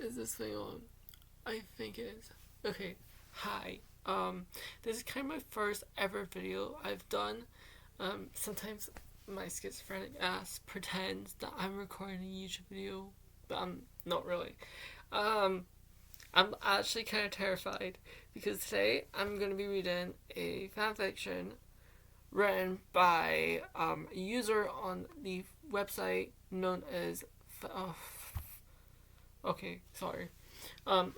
Is this thing on? I think it is. Okay. Hi. This is kind of my first ever video I've done. Sometimes my schizophrenic ass pretends that I'm recording a YouTube video, but I'm not really. Um, I'm actually kind of terrified because today I'm going to be reading a fanfiction written by a user on the website known as. Okay, sorry. On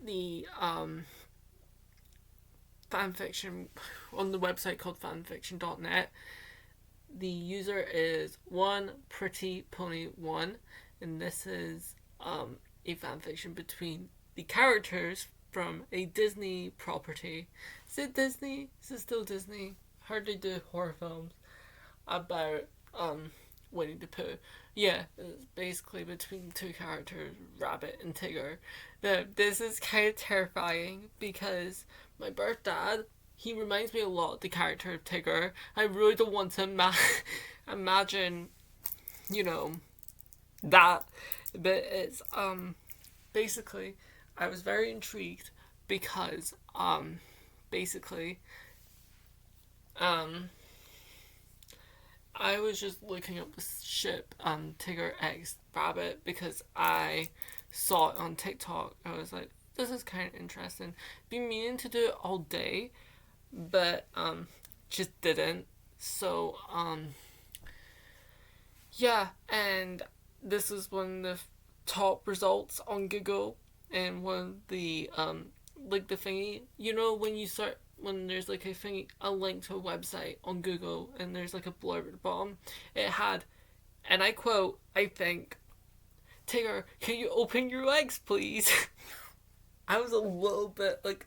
the fanfiction on the website called fanfiction.net. The user is one pretty pony one, and this is a fanfiction between the characters from a Disney property. Is it Disney? Is it still Disney? Heard they do horror films about Winnie the Pooh. Yeah, it's basically between two characters, Rabbit and Tigger. This is kind of terrifying because my birth dad, he reminds me a lot of the character of Tigger. I really don't want to imagine, you know, that. But it's, basically, I was very intrigued because, basically, um, I was just looking up the ship, Tigger X Rabbit, because I saw it on TikTok. I was like, this is kind of interesting. Been meaning to do it all day, but just didn't. So yeah, and this is one of the top results on Google, and one of the like the thingy. You know when you start when there's like a thing, a link to a website on Google, and there's like a blurb at the bottom. It had, and I quote, I think, Tigger, can you open your legs, please? I was a little bit like,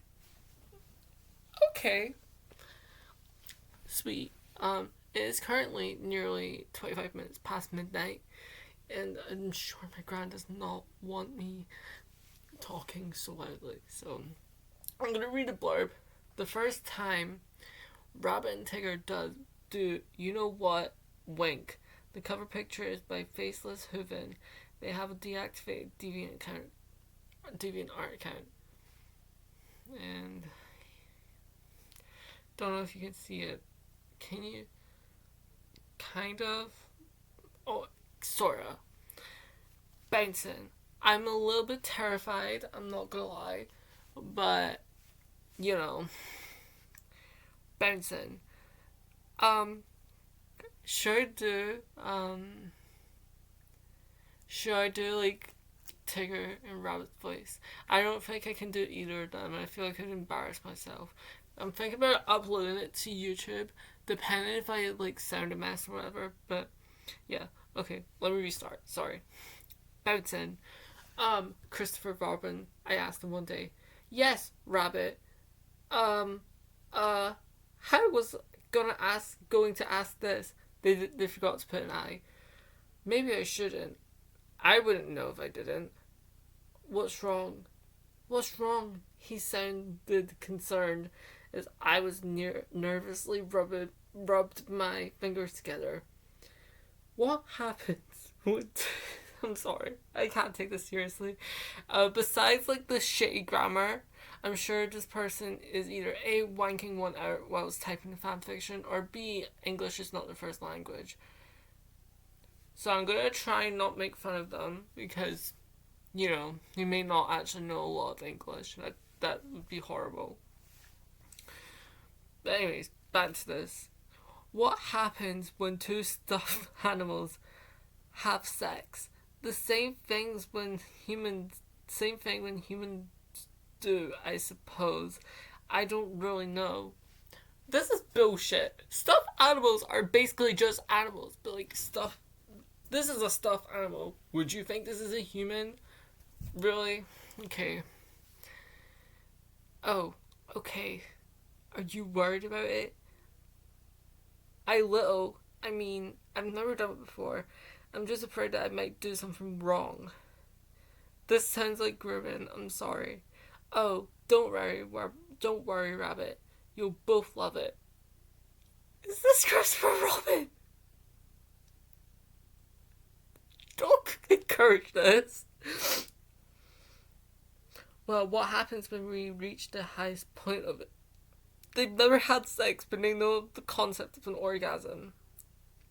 okay, sweet. It is currently nearly 25 minutes past midnight, and I'm sure my grand does not want me talking so loudly. So I'm gonna read a blurb. The first time Rabbit and Tigger do you know what? Wink. The cover picture is by Faceless Hooven. They have a deactivated DeviantArt account, and don't know if you can see it. Can you? Kind of. Oh, sorta. Bouncing. I'm a little bit terrified. I'm not gonna lie, but you know, bouncing. Um, should do. Should I do like Tigger and Rabbit's voice? I don't think I can do either of them. I feel like I'd embarrass myself. I'm thinking about uploading it to YouTube, depending if I like sound a mess or whatever. But yeah, okay. Let me restart. Sorry. Bouncing. Christopher Robin. I asked him one day. Yes, Rabbit. Um, how was going to ask this? They forgot to put an I. Maybe I shouldn't. I wouldn't know if I didn't. What's wrong? What's wrong? He sounded concerned as I was nervously rubbed my fingers together. What happens? I'm sorry. I can't take this seriously. Besides, like, the shitty grammar, I'm sure this person is either A, wanking one out while I was typing the fanfiction, or B, English is not their first language. So I'm gonna try and not make fun of them because, you know, you may not actually know a lot of English. That would be horrible. But anyways, back to this. What happens when two stuffed animals have sex? The same things when humans. Same thing when humans do, I suppose. I don't really know. This is bullshit. Stuffed animals are basically just animals, but like stuffed. This is a stuffed animal. Would you think this is a human? Really? Okay. Oh, okay. Are you worried about it? I mean, I've never done it before. I'm just afraid that I might do something wrong. This sounds like grooming. I'm sorry. Oh, don't worry, Rabbit. You'll both love it. Is this Christopher Robin? Don't encourage this. Well, what happens when we reach the highest point of it? They've never had sex, but they know the concept of an orgasm.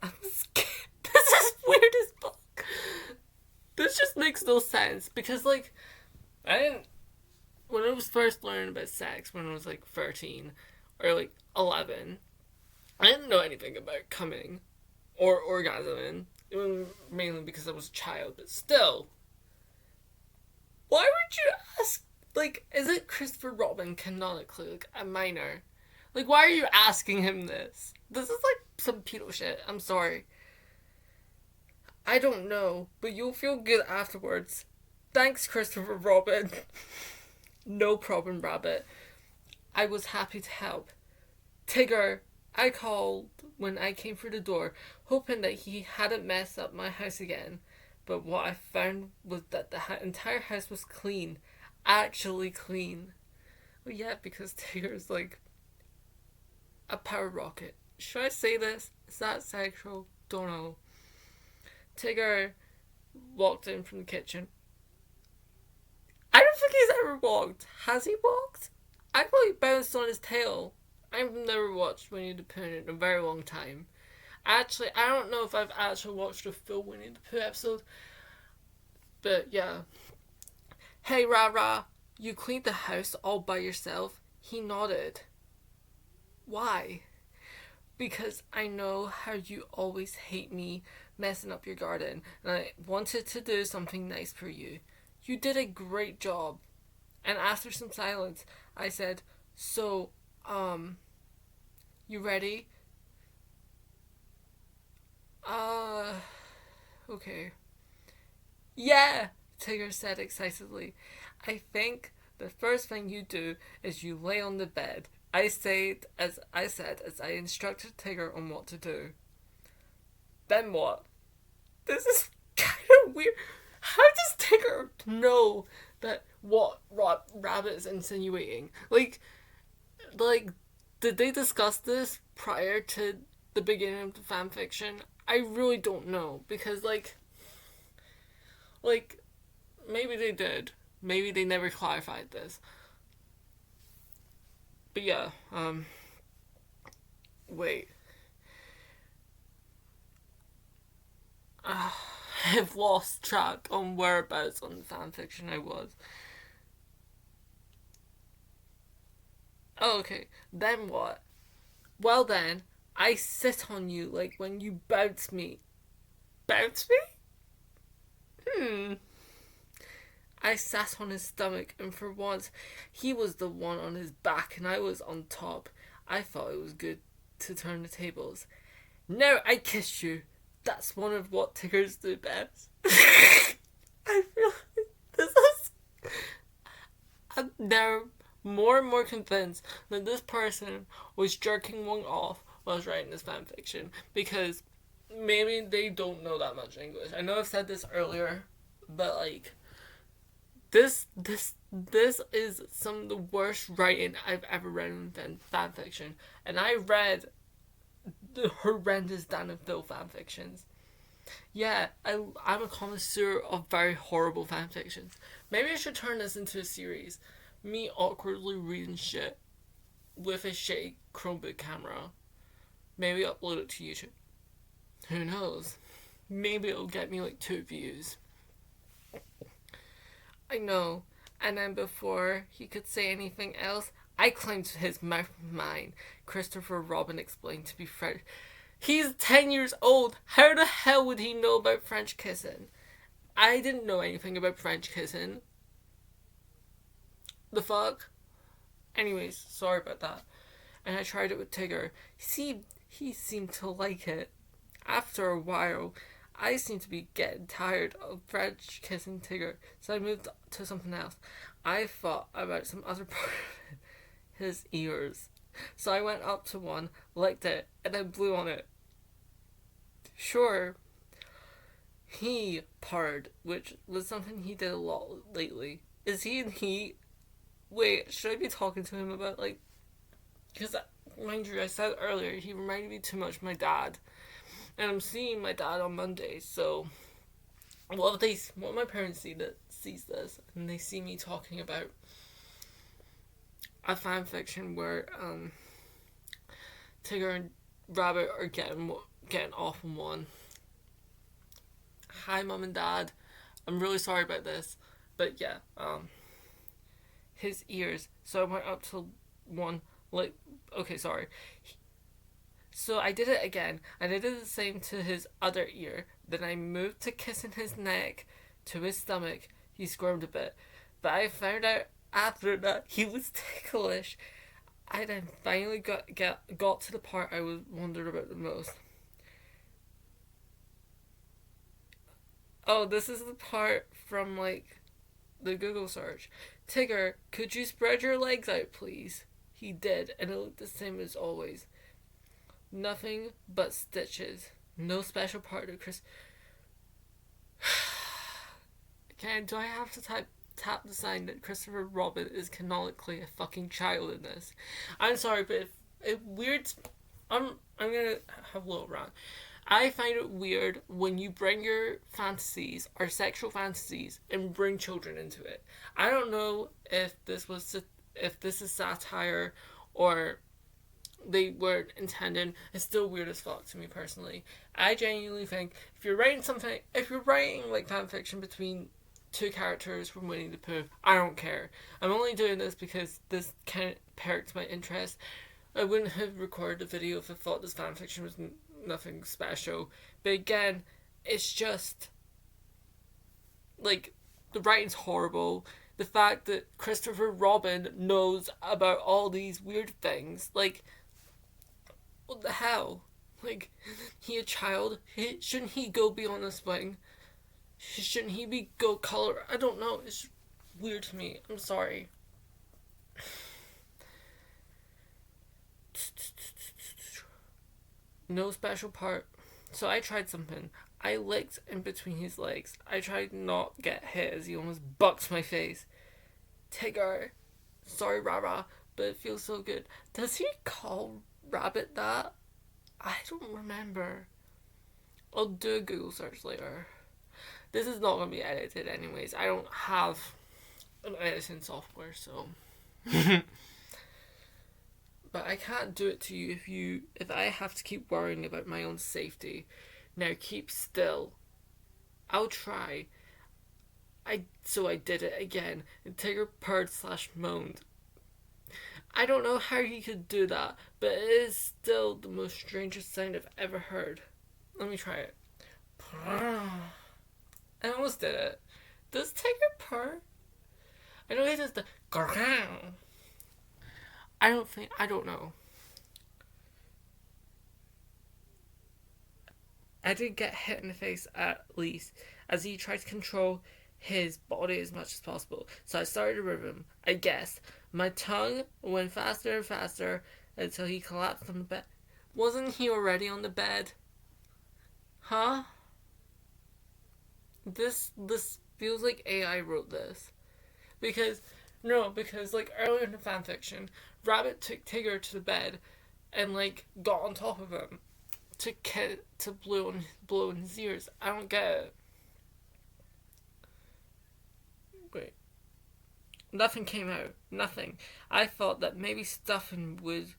I'm scared. This is weird as fuck. This just makes no sense because, like, I didn't. When I was first learning about sex, when I was like 13 or like 11, I didn't know anything about coming or orgasming. It was mainly because I was a child, but still. Why would you ask? Like, is it Christopher Robin canonically, like, a minor? Like, why are you asking him this? This is like some pedo shit. I'm sorry. I don't know, but you'll feel good afterwards. Thanks, Christopher Robin. No problem, Rabbit. I was happy to help. Tigger, I called when I came through the door, hoping that he hadn't messed up my house again. But what I found was that the entire house was clean. Actually clean. Well, yeah, because Tigger's like a power rocket. Should I say this? Is that sexual? Don't know. Tigger walked in from the kitchen. I don't think he's ever walked. Has he walked? I thought he bounced on his tail. I've never watched Winnie the Pooh in a very long time. Actually, I don't know if I've actually watched a full Winnie the Pooh episode. But yeah. Hey, Rah-Rah, you cleaned the house all by yourself? He nodded. Why? Because I know how you always hate me messing up your garden, and I wanted to do something nice for you. You did a great job. And after some silence, I said, so, you ready? Okay. Yeah, Tigger said excitedly. I think the first thing you do is you lay on the bed. I said as I instructed Tigger on what to do. Then what? This is kind of weird. How does Tigger know that what Rabbit is insinuating? Like, did they discuss this prior to the beginning of the fanfiction? I really don't know because like maybe they did. Maybe they never clarified this. But yeah, wait. I've lost track on whereabouts on the fanfiction I was. Oh, okay. Then what? Well then, I sit on you like when you bounce me. Bounce me? I sat on his stomach, and for once, he was the one on his back and I was on top. I thought it was good to turn the tables. Now I kiss you. That's one of what Tiggers do best. I feel like this is. I'm now more and more convinced that this person was jerking one off while I was writing this fanfiction because maybe they don't know that much English. I know I've said this earlier, but like this is some of the worst writing I've ever read in fanfiction, and I read the horrendous Dan and Phil fanfictions. Yeah, I'm a connoisseur of very horrible fanfictions. Maybe I should turn this into a series. Me awkwardly reading shit with a shitty Chromebook camera. Maybe upload it to YouTube. Who knows? Maybe it'll get me like 2 views. I know. And then before he could say anything else, I claimed his mouth with mine. Christopher Robin explained to be French. He's 10 years old. How the hell would he know about French kissing? I didn't know anything about French kissing. The fuck? Anyways, sorry about that. And I tried it with Tigger. See, he seemed to like it. After a while, I seemed to be getting tired of French kissing Tigger, so I moved to something else. I thought about some other part of it. His ears. So I went up to one, licked it, and then blew on it. Sure. He purred, which was something he did a lot lately. Is he in heat? Wait, should I be talking to him about, like... Because, mind you, I said earlier, he reminded me too much of my dad. And I'm seeing my dad on Monday, so... what if my parents sees this and they see me talking about a fan fiction where Tigger and Rabbit are getting off on one. Hi, mom and dad. I'm really sorry about this, but yeah, his ears. So I went up to one, like, okay, sorry. So I did it again. I did it the same to his other ear. Then I moved to kissing his neck to his stomach. He squirmed a bit, but I found out after that he was ticklish. I then finally got to the part I was wondering about the most. Oh, this is the part from like the Google search. Tigger, could you spread your legs out, please? He did, and it looked the same as always. Nothing but stitches. No special part of Chris. Again, do I have to tap the sign that Christopher Robin is canonically a fucking child in this? I'm sorry, but if it weird. I'm gonna have a little rant. I find it weird when you bring your fantasies or sexual fantasies and bring children into it. I don't know if this is satire or they weren't intended. It's still weird as fuck to me personally. I genuinely think if you're writing like fan fiction between two characters from Winnie the Pooh, I don't care. I'm only doing this because this kind of perked my interest. I wouldn't have recorded the video if I thought this fan fiction was nothing special. But again, it's just like the writing's horrible. The fact that Christopher Robin knows about all these weird things, like, what the hell? Like, he a child? Shouldn't he go be on a swing? Shouldn't he be go color? I don't know. It's weird to me. I'm sorry. No special part. So I tried something. I licked in between his legs. I tried not get hit as he almost bucks my face. Tigger. Sorry, Rara, but it feels so good. Does he call Rabbit that? I don't remember. I'll do a Google search later. This is not going to be edited anyways. I don't have an editing software, so... But I can't do it to you if I have to keep worrying about my own safety. Now keep still. I'll try. So I did it again, and Tigger purred / moaned. I don't know how he could do that, but it is still the most strangest sound I've ever heard. Let me try it. I almost did it. Does Tigger purr? I know he does the growl. I don't know. I did get hit in the face at least, as he tried to control his body as much as possible. So I started a rhythm, I guess. My tongue went faster and faster until he collapsed on the bed. Wasn't he already on the bed? Huh? This feels like AI wrote this. Because like earlier in the fanfiction, Rabbit took Tigger to the bed and like got on top of him to blow in his ears. I don't get it. Wait. Nothing came out. Nothing. I thought that maybe stuffing would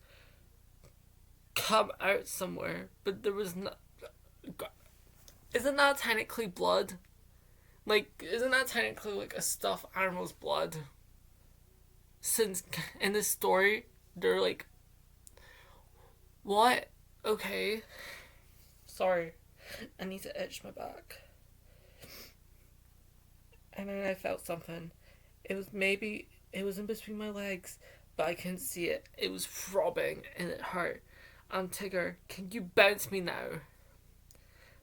come out somewhere, but there was no. Isn't that technically blood? Like, isn't that technically like a stuffed animal's blood? Since in this story, they're like, what? Okay. Sorry. I need to itch my back. And then I felt something. It was in between my legs, but I couldn't see it. It was throbbing and it hurt. Tigger, can you bounce me now?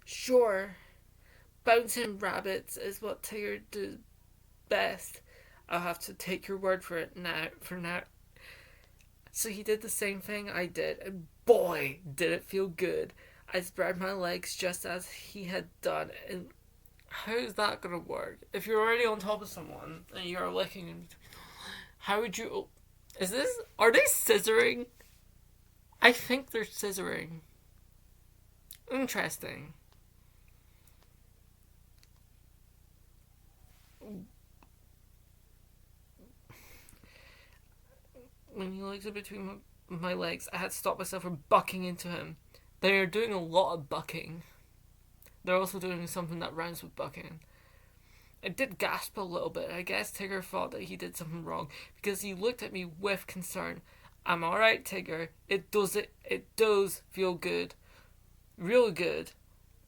Sure. Bouncing rabbits is what Tigger does best. I'll have to take your word for it now. So he did the same thing I did, and boy, did it feel good. I spread my legs just as he had done, and how is that gonna work? If you're already on top of someone and you're licking in between, how would you? Are they scissoring? I think they're scissoring. Interesting. when he looked in between my legs, I had to stop myself from bucking into him. They are doing a lot of bucking. They're also doing something that rhymes with bucking. I did gasp a little bit. I guess Tigger thought that he did something wrong because he looked at me with concern. I'm alright, Tigger. It does feel good. Real good.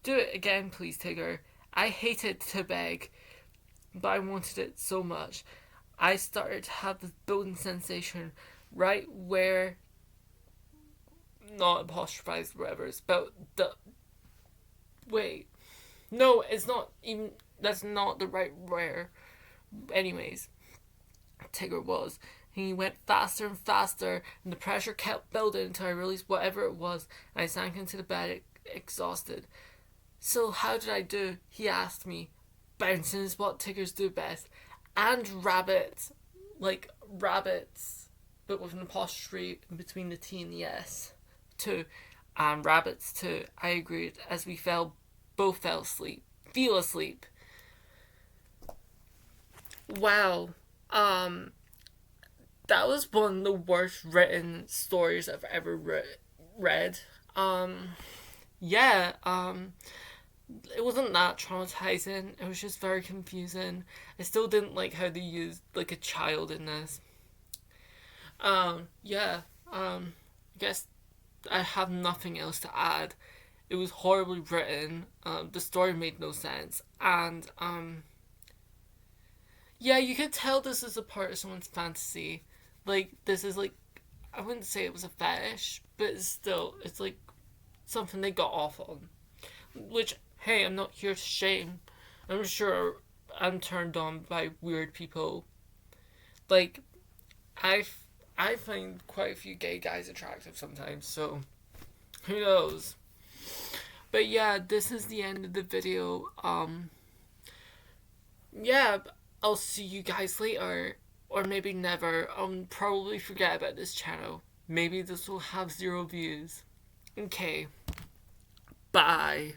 Do it again, please, Tigger. I hated to beg, but I wanted it so much. I started to have this building sensation right where, not apostrophized, whatever, it's about the, wait, no, it's not even, that's not the right where, anyways, Tigger was. He went faster and faster, and the pressure kept building until I released whatever it was, and I sank into the bed exhausted. So how did I do? He asked me. Bouncing is what Tiggers do best. And rabbits. Like rabbits, but with an apostrophe in between the T and the S. Too. And rabbits too. I agreed, as we both fell asleep. Feel asleep. Wow. That was one of the worst written stories I've ever read. Yeah, it wasn't that traumatizing. It was just very confusing. I still didn't like how they used like a child in this. Yeah. I guess I have nothing else to add. It was horribly written. The story made no sense, and yeah, you could tell this is a part of someone's fantasy. Like this is like, I wouldn't say it was a fetish, but it's like something they got off on. Which, hey, I'm not here to shame. I'm sure I'm turned on by weird people. Like, I find quite a few gay guys attractive sometimes, so who knows. But yeah, this is the end of the video. Yeah, I'll see you guys later. Or maybe never. I'll probably forget about this channel. Maybe this will have 0 views. Okay. Bye.